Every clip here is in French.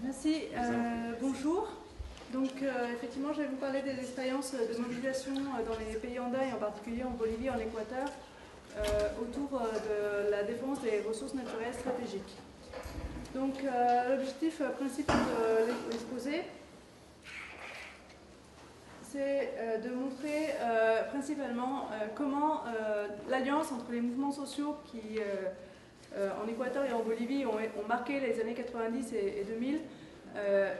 Merci. Bonjour. Donc, effectivement, je vais vous parler des expériences de mobilisation dans les pays andins et en particulier en Bolivie et en Équateur autour de la défense des ressources naturelles stratégiques. Donc, l'objectif principal de l'exposé, c'est de montrer principalement comment l'alliance entre les mouvements sociaux qui, en Équateur et en Bolivie, ont marqué les années 90 et 2000,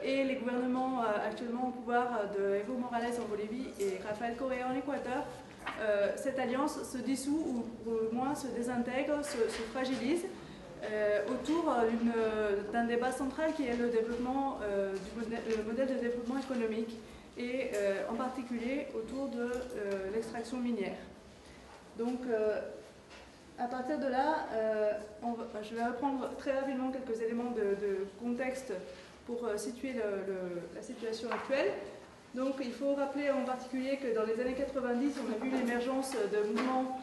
et les gouvernements actuellement au pouvoir de Evo Morales en Bolivie et Rafael Correa en Équateur, cette alliance se dissout ou au moins se désintègre, se fragilise autour d'un débat central qui est le développement, le modèle de développement économique et en particulier autour de l'extraction minière. Donc à partir de là, je vais reprendre très rapidement quelques éléments de contexte pour situer la situation actuelle. Donc il faut rappeler en particulier que dans les années 90, on a vu l'émergence de mouvements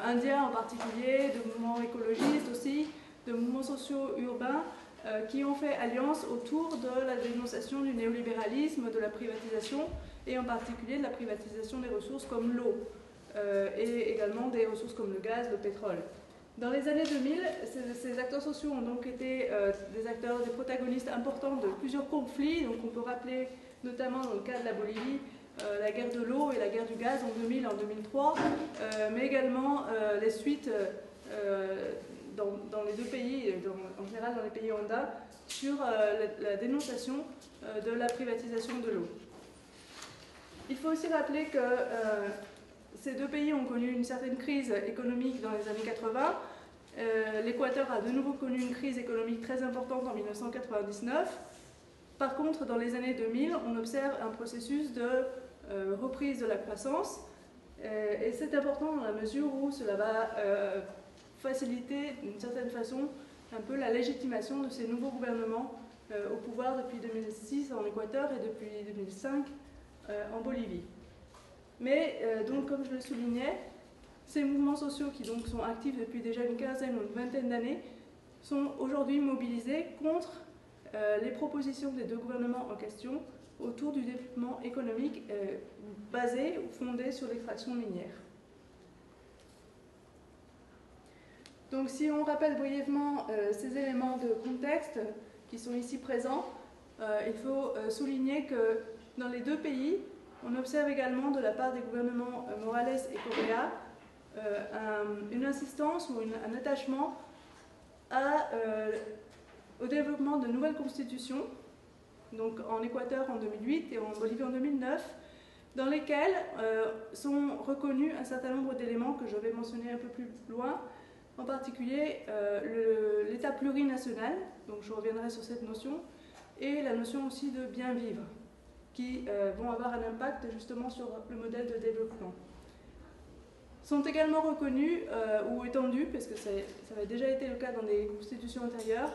indiens en particulier, de mouvements écologistes aussi, de mouvements sociaux urbains qui ont fait alliance autour de la dénonciation du néolibéralisme, de la privatisation et en particulier de la privatisation des ressources comme l'eau et également des ressources comme le gaz, le pétrole. Dans les années 2000, ces acteurs sociaux ont donc été des protagonistes importants de plusieurs conflits. Donc on peut rappeler notamment dans le cas de la Bolivie, la guerre de l'eau et la guerre du gaz en 2000 en 2003, mais également les suites dans les deux pays, en général dans les pays andins, sur la dénonciation de la privatisation de l'eau. Il faut aussi rappeler que ces deux pays ont connu une certaine crise économique dans les années 80. L'Équateur a de nouveau connu une crise économique très importante en 1999. Par contre, dans les années 2000, on observe un processus de reprise de la croissance. Et c'est important dans la mesure où cela va faciliter d'une certaine façon un peu la légitimation de ces nouveaux gouvernements au pouvoir depuis 2006 en Équateur et depuis 2005 en Bolivie. Mais donc, comme je le soulignais, ces mouvements sociaux qui donc sont actifs depuis déjà une quinzaine ou une vingtaine d'années sont aujourd'hui mobilisés contre les propositions des deux gouvernements en question autour du développement économique basé ou fondé sur l'extraction minière. Donc si on rappelle brièvement ces éléments de contexte qui sont ici présents, il faut souligner que dans les deux pays, on observe également de la part des gouvernements Morales et Correa une insistance ou un attachement au développement de nouvelles constitutions, donc en Équateur en 2008 et en Bolivie en 2009, dans lesquelles sont reconnus un certain nombre d'éléments que je vais mentionner un peu plus loin, en particulier l'État plurinational, donc je reviendrai sur cette notion, et la notion aussi de bien vivre, qui vont avoir un impact justement sur le modèle de développement. Sont également reconnus ou étendus, parce que ça avait déjà été le cas dans des constitutions antérieures,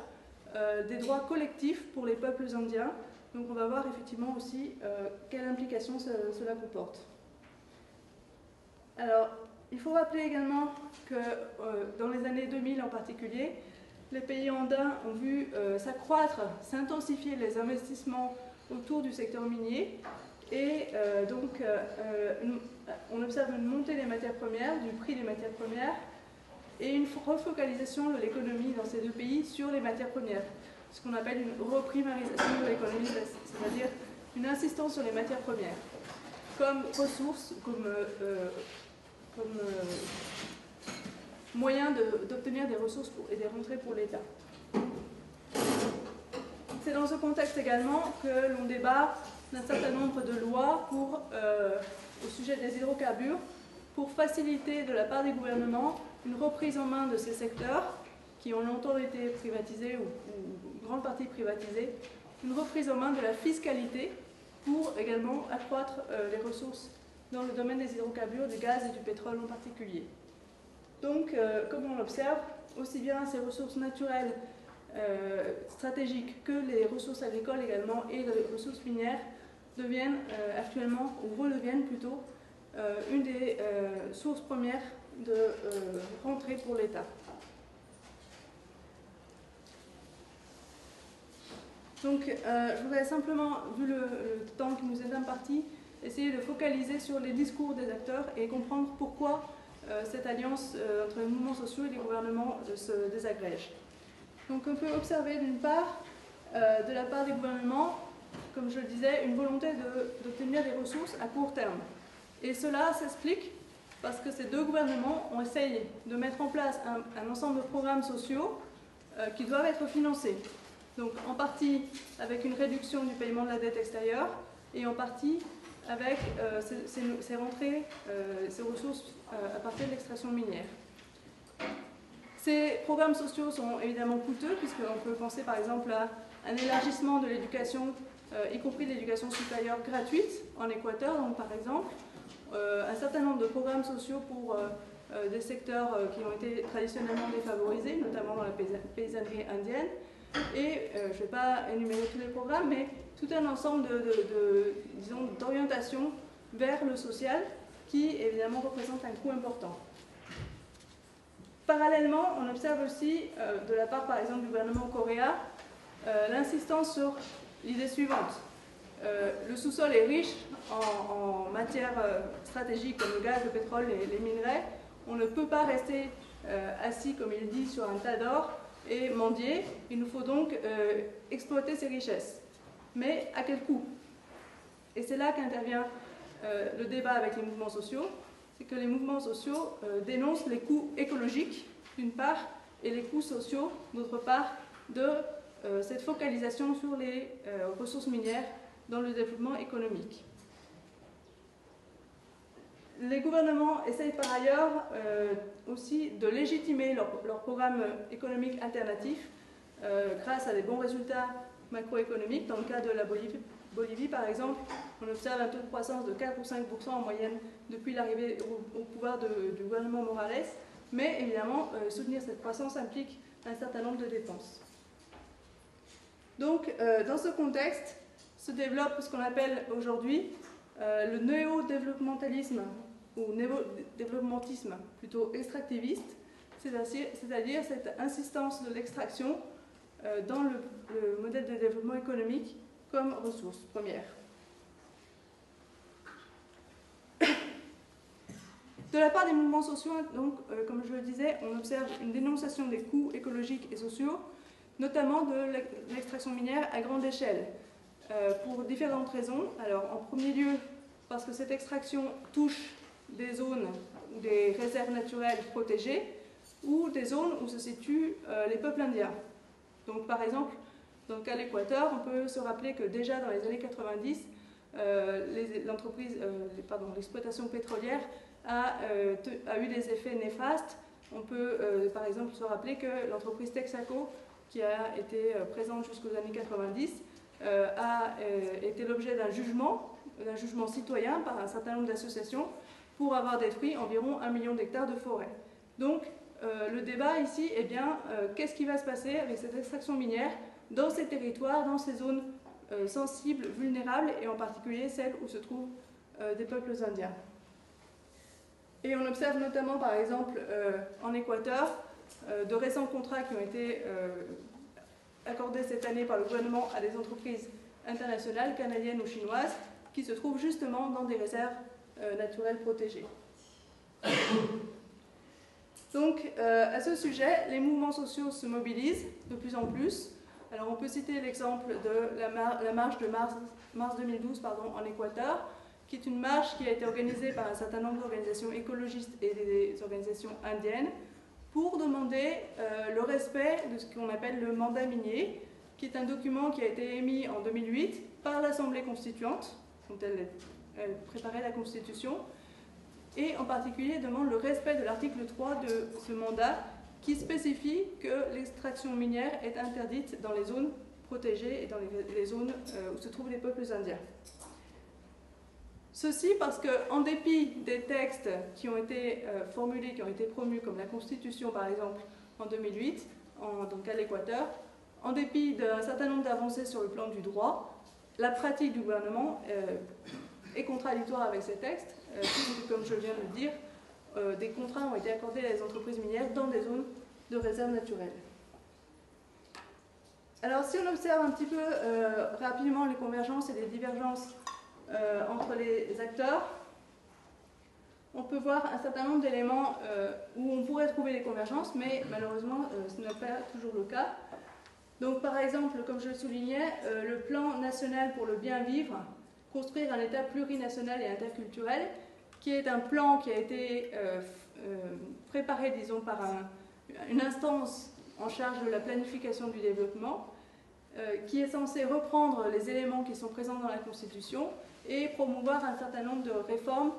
des droits collectifs pour les peuples indiens. Donc on va voir effectivement aussi quelle implication cela comporte. Alors, il faut rappeler également que dans les années 2000 en particulier, les pays andins ont vu s'accroître, s'intensifier les investissements autour du secteur minier et donc on observe une montée des matières premières, du prix des matières premières et une refocalisation de l'économie dans ces deux pays sur les matières premières, ce qu'on appelle une reprimarisation de l'économie, c'est-à-dire une insistance sur les matières premières comme ressources, comme moyen d'obtenir des ressources et des rentrées pour l'État. C'est dans ce contexte également que l'on débat d'un certain nombre de lois au sujet des hydrocarbures pour faciliter de la part des gouvernements une reprise en main de ces secteurs qui ont longtemps été privatisés ou une grande partie privatisés, une reprise en main de la fiscalité pour également accroître les ressources dans le domaine des hydrocarbures, du gaz et du pétrole en particulier. Donc, comme on l'observe, aussi bien ces ressources naturelles stratégiques que les ressources agricoles également et les ressources minières deviennent actuellement, ou redeviennent plutôt, une des sources premières de rentrée pour l'État. Donc, je voudrais simplement, vu le temps qui nous est imparti, essayer de focaliser sur les discours des acteurs et comprendre pourquoi cette alliance entre les mouvements sociaux et les gouvernements se désagrège. Donc, on peut observer d'une part, de la part des gouvernements, comme je le disais, une volonté d'obtenir des ressources à court terme. Et cela s'explique parce que ces deux gouvernements ont essayé de mettre en place un ensemble de programmes sociaux qui doivent être financés. Donc en partie avec une réduction du paiement de la dette extérieure et en partie avec ces rentrées, ces ressources à partir de l'extraction minière. Ces programmes sociaux sont évidemment coûteux puisqu'on peut penser par exemple à un élargissement de l'éducation, y compris de l'éducation supérieure gratuite en Équateur, donc par exemple, un certain nombre de programmes sociaux pour des secteurs qui ont été traditionnellement défavorisés, notamment dans la paysannerie indienne. Et je ne vais pas énumérer tous les programmes, mais tout un ensemble d'orientations vers le social qui, évidemment, représente un coût important. Parallèlement, on observe aussi, de la part, par exemple, du gouvernement coréen, l'insistance sur l'idée suivante. Le sous-sol est riche en matières stratégiques comme le gaz, le pétrole et les minerais. On ne peut pas rester assis, comme il dit, sur un tas d'or et mendier. Il nous faut donc exploiter ces richesses. Mais à quel coût? Et c'est là qu'intervient le débat avec les mouvements sociaux. C'est que les mouvements sociaux dénoncent les coûts écologiques, d'une part, et les coûts sociaux, d'autre part, de cette focalisation sur les ressources minières dans le développement économique. Les gouvernements essayent par ailleurs aussi de légitimer leur programme économique alternatif grâce à des bons résultats macroéconomiques. Dans le cas de la Bolivie, par exemple, on observe un taux de croissance de 4 ou 5% en moyenne depuis l'arrivée au pouvoir du gouvernement Morales, mais évidemment, soutenir cette croissance implique un certain nombre de dépenses. Donc, dans ce contexte, se développe ce qu'on appelle aujourd'hui le néo-développementalisme ou néo-développementisme plutôt extractiviste, c'est-à-dire cette insistance de l'extraction dans le modèle de développement économique comme ressource première. De la part des mouvements sociaux, donc, comme je le disais, on observe une dénonciation des coûts écologiques et sociaux, notamment de l'extraction minière à grande échelle, pour différentes raisons. Alors, en premier lieu, parce que cette extraction touche des zones ou des réserves naturelles protégées ou des zones où se situent les peuples indiens. Donc, par exemple, dans le cas de l'Équateur, on peut se rappeler que déjà dans les années 90, l'exploitation pétrolière a eu des effets néfastes. On peut, par exemple, se rappeler que l'entreprise Texaco, qui a été présente jusqu'aux années 90, a été l'objet d'un jugement citoyen par un certain nombre d'associations pour avoir détruit environ 1 million d'hectares de forêt. Donc, le débat ici est bien qu'est-ce qui va se passer avec cette extraction minière dans ces territoires, dans ces zones sensibles, vulnérables, et en particulier celles où se trouvent des peuples indiens. Et on observe notamment, par exemple, en Équateur, de récents contrats qui ont été accordés cette année par le gouvernement à des entreprises internationales, canadiennes ou chinoises, qui se trouvent justement dans des réserves naturelles protégées. Donc, à ce sujet, les mouvements sociaux se mobilisent de plus en plus. Alors, on peut citer l'exemple de la marche de mars 2012 en Équateur, qui est une marche qui a été organisée par un certain nombre d'organisations écologistes et des organisations indiennes pour demander le respect de ce qu'on appelle le mandat minier, qui est un document qui a été émis en 2008 par l'Assemblée constituante, dont elle préparait la Constitution, et en particulier demande le respect de l'article 3 de ce mandat qui spécifie que l'extraction minière est interdite dans les zones protégées et dans les zones où se trouvent les peuples indiens. Ceci parce qu'en dépit des textes qui ont été formulés, qui ont été promus, comme la Constitution par exemple en 2008, dans le cas de l'Équateur, en dépit d'un certain nombre d'avancées sur le plan du droit, la pratique du gouvernement est contradictoire avec ces textes, puisque, comme je viens de le dire, des contrats ont été accordés à des entreprises minières dans des zones de réserve naturelle. Alors si on observe un petit peu rapidement les convergences et les divergences entre les acteurs, on peut voir un certain nombre d'éléments où on pourrait trouver des convergences, mais malheureusement ce n'est pas toujours le cas. Donc par exemple, comme je le soulignais, le plan national pour le bien vivre, construire un État plurinational et interculturel, qui est un plan qui a été préparé, disons, par une instance en charge de la planification du développement, qui est censé reprendre les éléments qui sont présents dans la Constitution et promouvoir un certain nombre de réformes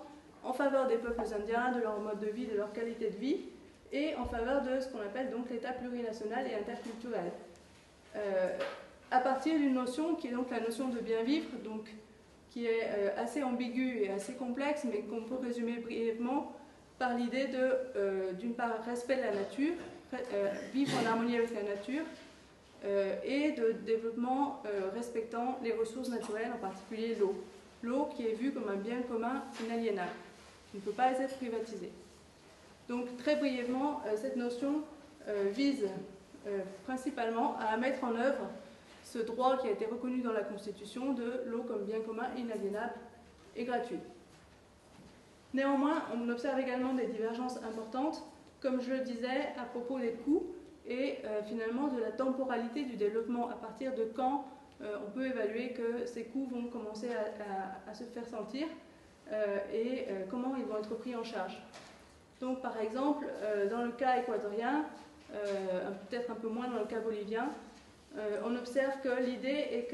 en faveur des peuples indiens, de leur mode de vie, de leur qualité de vie, et en faveur de ce qu'on appelle donc l'État plurinational et interculturel. À partir d'une notion qui est donc la notion de bien vivre, donc, qui est assez ambiguë et assez complexe, mais qu'on peut résumer brièvement par l'idée de, d'une part, respect de la nature, vivre en harmonie avec la nature, et de développement respectant les ressources naturelles, en particulier l'eau. L'eau qui est vue comme un bien commun inaliénable, qui ne peut pas être privatisé. Donc très brièvement, cette notion vise principalement à mettre en œuvre ce droit qui a été reconnu dans la Constitution de l'eau comme bien commun inaliénable et gratuit. Néanmoins, on observe également des divergences importantes, comme je le disais, à propos des coûts et finalement de la temporalité du développement, à partir de quand on peut évaluer que ces coûts vont commencer à se faire sentir et comment ils vont être pris en charge. Donc par exemple, dans le cas équatorien, peut-être un peu moins dans le cas bolivien, on observe que l'idée est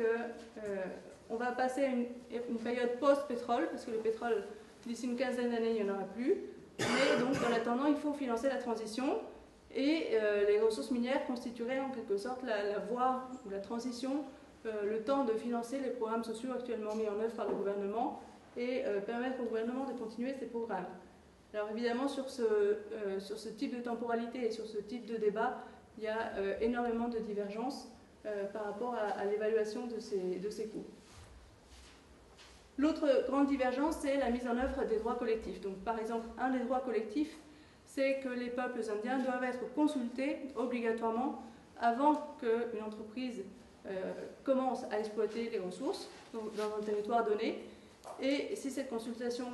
qu'on va passer à une période post-pétrole, parce que le pétrole, d'ici une quinzaine d'années, il n'y en aura plus. Mais donc, en attendant, il faut financer la transition. Et les ressources minières constitueraient en quelque sorte la voie ou la transition, le temps de financer les programmes sociaux actuellement mis en œuvre par le gouvernement et permettre au gouvernement de continuer ces programmes. Alors évidemment, sur ce type de temporalité et sur ce type de débat, il y a énormément de divergences par rapport à l'évaluation de ces coûts. L'autre grande divergence, c'est la mise en œuvre des droits collectifs. Donc, par exemple, un des droits collectifs, c'est que les peuples indiens doivent être consultés obligatoirement avant qu'une entreprise commence à exploiter les ressources dans un territoire donné. Et si cette consultation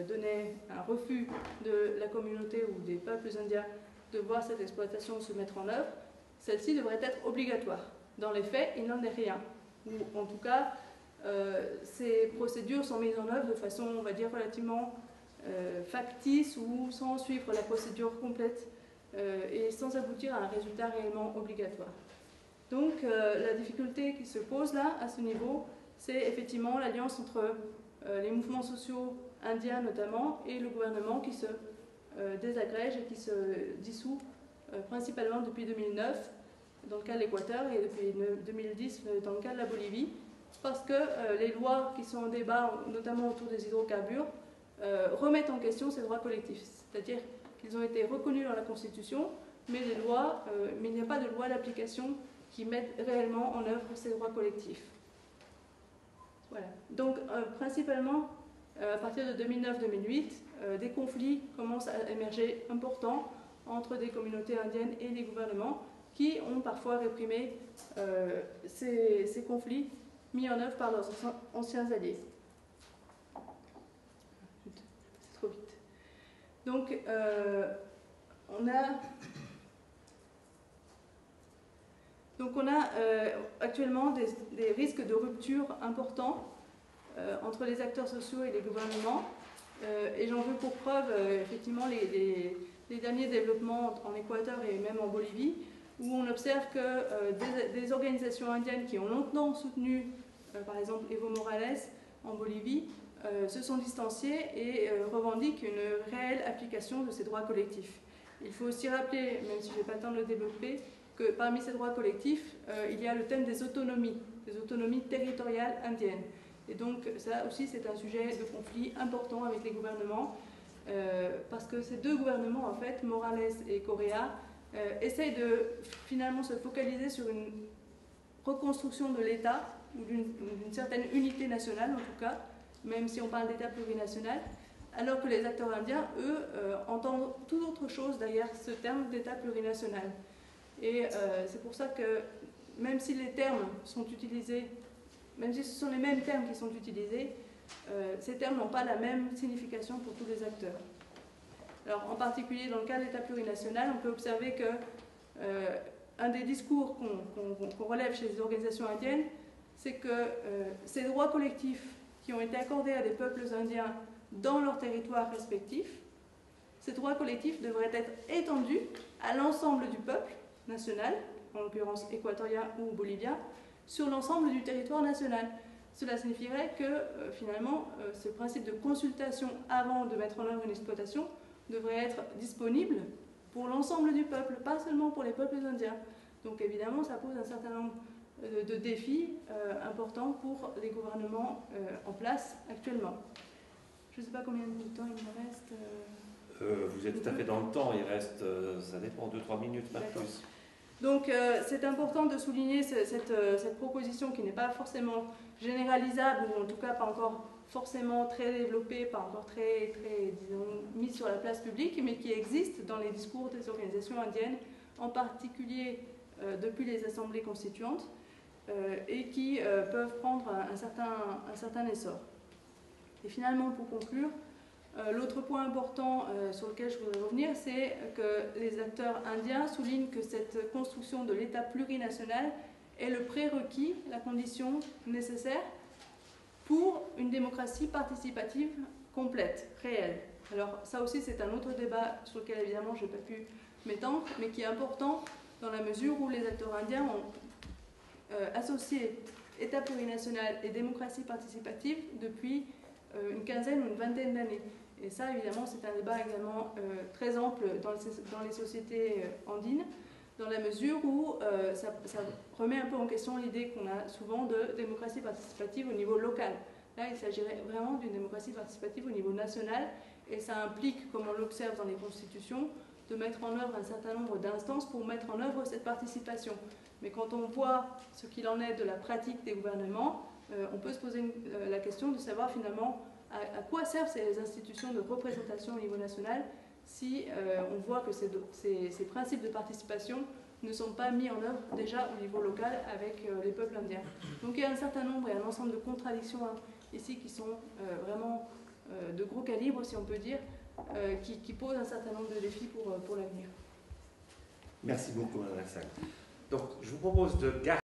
donnait un refus de la communauté ou des peuples indiens de voir cette exploitation se mettre en œuvre, celle-ci devrait être obligatoire. Dans les faits, il n'en est rien. Ou en tout cas, ces procédures sont mises en œuvre de façon, on va dire, relativement factice ou sans suivre la procédure complète et sans aboutir à un résultat réellement obligatoire. Donc la difficulté qui se pose là, à ce niveau, c'est effectivement l'alliance entre les mouvements sociaux indiens notamment et le gouvernement qui se désagrège et qui se dissout principalement depuis 2009 dans le cas de l'Équateur et depuis 2010 dans le cas de la Bolivie, parce que les lois qui sont en débat, notamment autour des hydrocarbures, remettent en question ces droits collectifs. C'est-à-dire qu'ils ont été reconnus dans la Constitution, mais il n'y a pas de loi d'application qui mettent réellement en œuvre ces droits collectifs. Voilà. Donc, principalement, à partir de 2009-2008, des conflits commencent à émerger importants entre des communautés indiennes et des gouvernements qui ont parfois réprimé ces conflits mis en œuvre par leurs anciens alliés. C'est trop vite. Donc, on a actuellement des risques de rupture importants entre les acteurs sociaux et les gouvernements. Et j'en veux pour preuve, effectivement, les derniers développements en Équateur et même en Bolivie, où on observe que des organisations indiennes qui ont longtemps soutenu, par exemple Evo Morales en Bolivie, se sont distanciées et revendiquent une réelle application de ces droits collectifs. Il faut aussi rappeler, même si je n'ai pas le temps de le développer, que parmi ces droits collectifs, il y a le thème des autonomies territoriales indiennes. Et donc ça aussi c'est un sujet de conflit important avec les gouvernements, parce que ces deux gouvernements, en fait, Morales et Correa, essayent de finalement se focaliser sur une reconstruction de l'État, ou d'une certaine unité nationale en tout cas, même si on parle d'État plurinational, alors que les acteurs indiens, eux, entendent tout autre chose derrière ce terme d'État plurinational. Et c'est pour ça que même si les termes sont utilisés, même si ce sont les mêmes termes qui sont utilisés, ces termes n'ont pas la même signification pour tous les acteurs. Alors, en particulier, dans le cas de l'État plurinational, on peut observer que un des discours qu'on relève chez les organisations indiennes, c'est que ces droits collectifs qui ont été accordés à des peuples indiens dans leurs territoires respectifs, ces droits collectifs devraient être étendus à l'ensemble du peuple national, en l'occurrence équatorien ou bolivien, sur l'ensemble du territoire national. Cela signifierait que finalement, ce principe de consultation avant de mettre en œuvre une exploitation devrait être disponible pour l'ensemble du peuple, pas seulement pour les peuples indiens. Donc évidemment, ça pose un certain nombre de défis importants pour les gouvernements en place actuellement. Je ne sais pas combien de temps il me reste. Vous êtes tout à fait dans le temps, il reste, ça dépend, 2-3 minutes, pas plus. Donc c'est important de souligner cette proposition qui n'est pas forcément généralisable, ou en tout cas pas encore forcément très développée, pas encore très disons, mise sur la place publique, mais qui existe dans les discours des organisations indiennes, en particulier depuis les assemblées constituantes, et qui peuvent prendre un certain essor. Et finalement, pour conclure, l'autre point important sur lequel je voudrais revenir, c'est que les acteurs indiens soulignent que cette construction de l'État plurinational est le prérequis, la condition nécessaire pour une démocratie participative complète, réelle. Alors ça aussi c'est un autre débat sur lequel évidemment je n'ai pas pu m'étendre, mais qui est important dans la mesure où les acteurs indiens ont associé État plurinational et démocratie participative depuis une quinzaine ou une vingtaine d'années. Et ça, évidemment, c'est un débat également très ample dans les sociétés andines, dans la mesure où ça remet un peu en question l'idée qu'on a souvent de démocratie participative au niveau local. Là, il s'agirait vraiment d'une démocratie participative au niveau national, et ça implique, comme on l'observe dans les constitutions, de mettre en œuvre un certain nombre d'instances pour mettre en œuvre cette participation. Mais quand on voit ce qu'il en est de la pratique des gouvernements, on peut se poser la question de savoir finalement à quoi servent ces institutions de représentation au niveau national si on voit que ces principes de participation ne sont pas mis en œuvre déjà au niveau local avec les peuples indiens. Donc il y a un certain nombre et un ensemble de contradictions ici qui sont vraiment de gros calibre, si on peut dire, qui posent un certain nombre de défis pour l'avenir. Merci beaucoup, Mme Lassalle. Donc, je vous propose de garder